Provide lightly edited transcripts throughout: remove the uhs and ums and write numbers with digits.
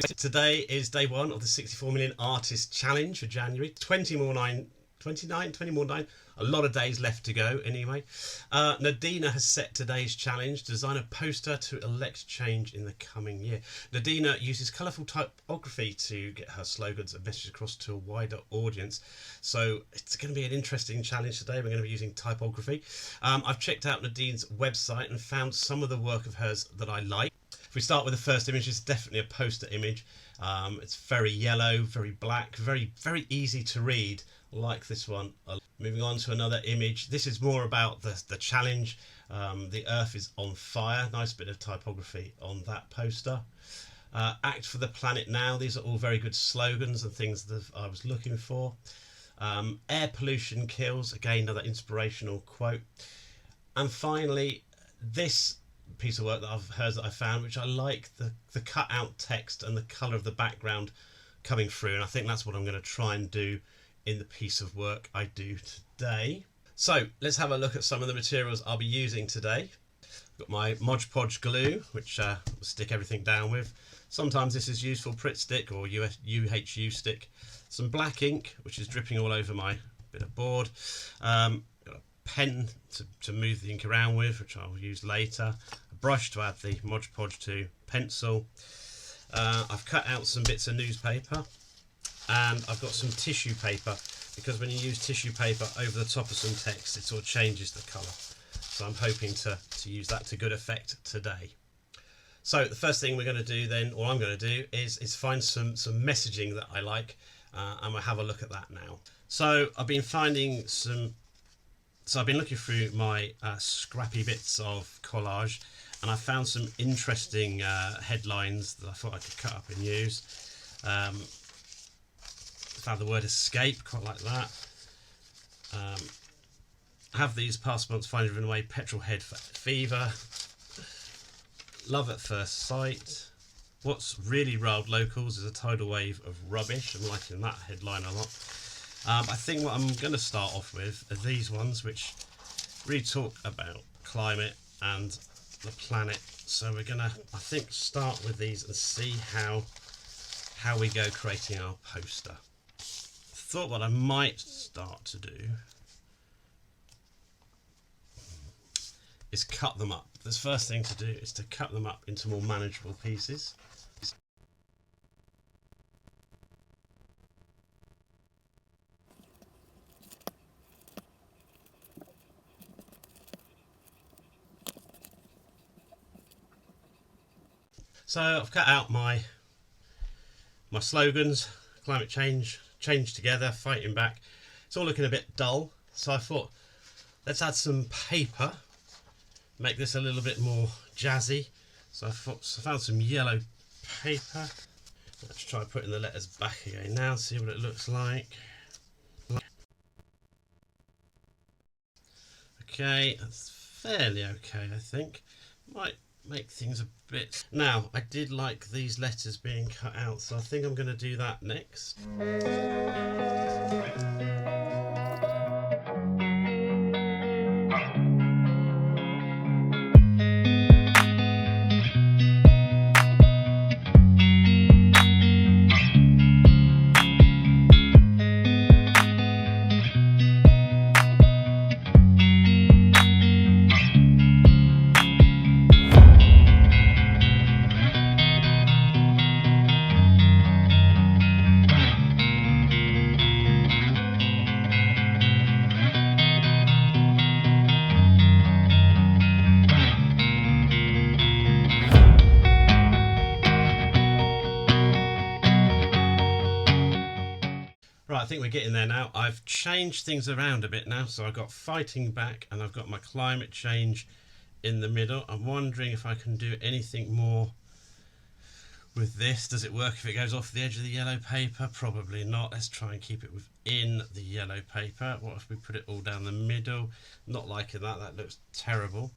Today is day one of the 64 million artist challenge for January. 20 more 9. A lot of days left to go anyway. Nadina has set today's challenge: design a poster to elect change in the coming year. Nadina uses colourful typography to get her slogans and messages across to a wider audience. So it's going to be an interesting challenge today. We're going to be using typography. I've checked out Nadina's website and found some of the work of hers that I like. If we start with the first image, it's definitely a poster image. It's very yellow, very black, very easy to read, like this one. Moving on to another image. This is more about the challenge. The earth is on fire. Nice bit of typography on that poster. Act for the planet now. These are all very good slogans and things that I was looking for. Air pollution kills. Again, another inspirational quote. And finally, this piece of work that I found, which I like, the cut out text and the colour of the background coming through, and I think that's what I'm going to try and do in the piece of work I do today. So let's have a look at some of the materials I'll be using today. I've got my Mod Podge glue, which I'll stick everything down with. Sometimes this is useful, Pritt stick or UHU stick. Some black ink, which is dripping all over my bit of board. Got a pen to move the ink around with, which I'll use later. A brush to add the Mod Podge to pencil. I've cut out some bits of newspaper, and I've got some tissue paper, because when you use tissue paper over the top of some text, it sort of changes the colour. So I'm hoping to use that to good effect today. So the first thing we're going to do then, or I'm going to do, is find some messaging that I like, and we'll have a look at that now. So I've been finding some. So I've been looking through my scrappy bits of collage, and I found some interesting headlines that I thought I could cut up and use. Found the word escape, quite like that. Have these past months find driven away, petrol head fever, love at first sight. What's really riled locals is a tidal wave of rubbish. I'm liking that headline a lot. I think what I'm going to start off with are these ones, which really talk about climate and the planet. So we're going to, I think, start with these and see how we go creating our poster. Thought what I might start to do is cut them up. The first thing to do is to cut them up into more manageable pieces. So I've cut out my slogans: climate change, change together, fighting back. It's all looking a bit dull, so I thought let's add some paper, make this a little bit more jazzy. So I found some yellow paper. Let's try putting the letters back again now, see what it looks like. Okay, that's fairly okay, I think. Might make things a bit. Now, I did like these letters being cut out, so I think I'm going to do that next. Right, I think we're getting there now. I've changed things around a bit now, so I've got fighting back and I've got my climate change in the middle. I'm wondering if I can do anything more with this. Does it work if it goes off the edge of the yellow paper? Probably not. Let's try and keep it within the yellow paper. What if we put it all down the middle? Not liking that. That looks terrible.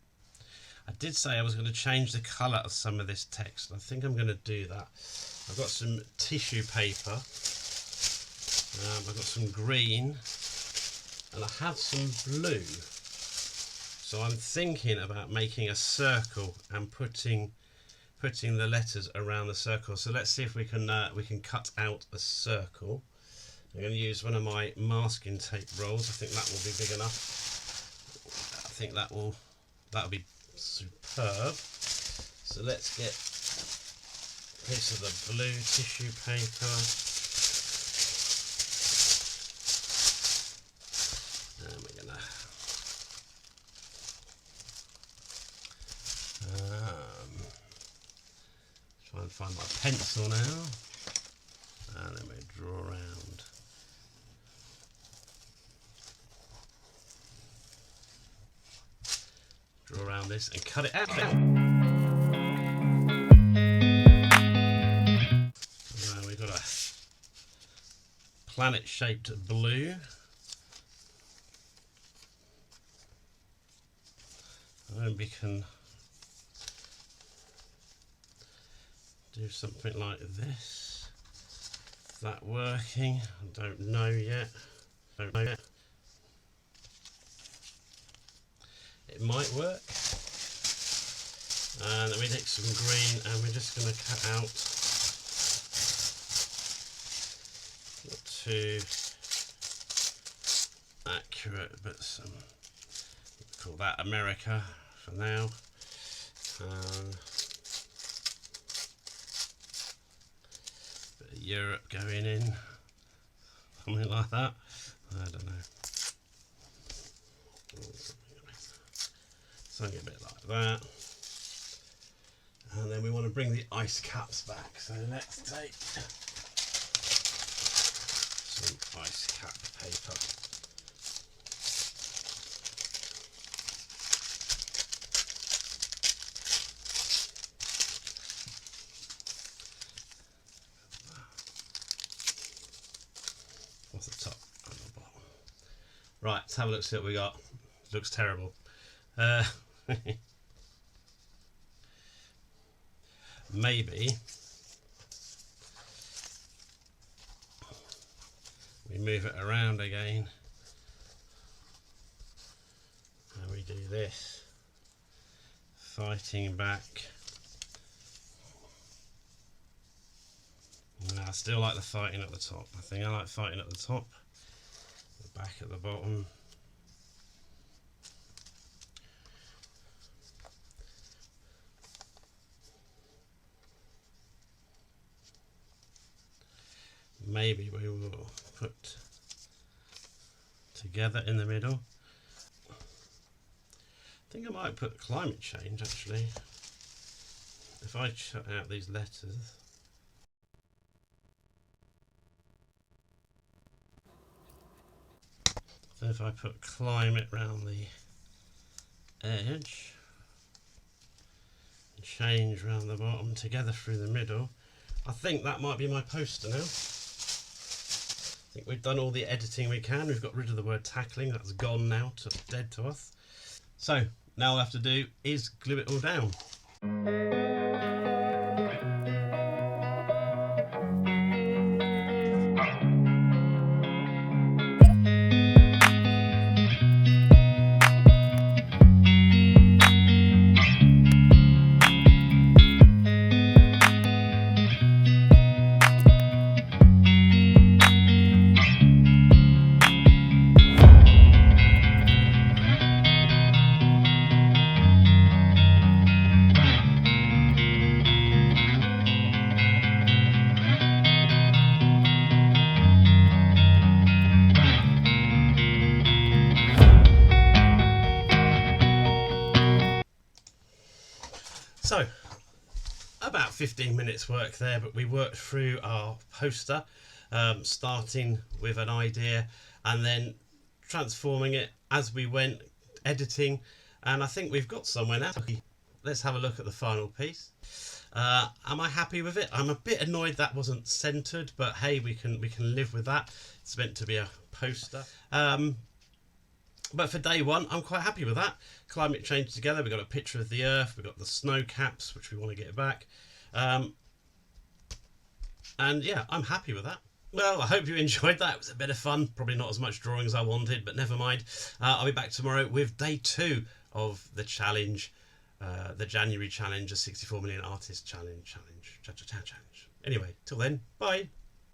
I did say I was going to change the colour of some of this text. I think I'm going to do that. I've got some tissue paper. I've got some green, and I have some blue. So I'm thinking about making a circle and putting putting the letters around the circle. So let's see if we can cut out a circle. I'm going to use one of my masking tape rolls. I think that will be big enough. I think that'll be superb. So let's get a piece of the blue tissue paper. And we're going to try and find my pencil now. And then we draw around. Draw around this and cut it out. We've got a planet-shaped blue. And we can do something like this. Is that working? I don't know yet. It might work. And then we take some green and we're just going to cut out, not too accurate, but some, we'll call that America for now. Bit of Europe going in, something like that. I don't know. Something a bit like that. And then we want to bring the ice caps back. So let's take some ice cap paper. What's the top and the bottom? Right, let's have a look, see what we got. Looks terrible. Maybe we move it around again and we do this, fighting back. No, I still like the fighting at the top. I think I like fighting at the top, the back at the bottom. Maybe we will put together in the middle. I think I might put climate change actually. If I shut out these letters. So if I put climate round the edge, and change round the bottom, together through the middle, I think that might be my poster now. I think we've done all the editing we can. We've got rid of the word tackling. That's gone now, dead to us. So now all I have to do is glue it all down. So, about 15 minutes work there, but we worked through our poster, starting with an idea and then transforming it as we went, editing, and I think we've got somewhere now. Let's have a look at the final piece. Am I happy with it? I'm a bit annoyed that wasn't centered, but hey, we can live with that. It's meant to be a poster. But for day one, I'm quite happy with that. Climate change together. We've got a picture of the Earth. We've got the snow caps, which we want to get back. And yeah, I'm happy with that. Well, I hope you enjoyed that. It was a bit of fun. Probably not as much drawing as I wanted, but never mind. I'll be back tomorrow with day 2 of the challenge. the January challenge, a 64 million artist challenge. Anyway, till then, bye.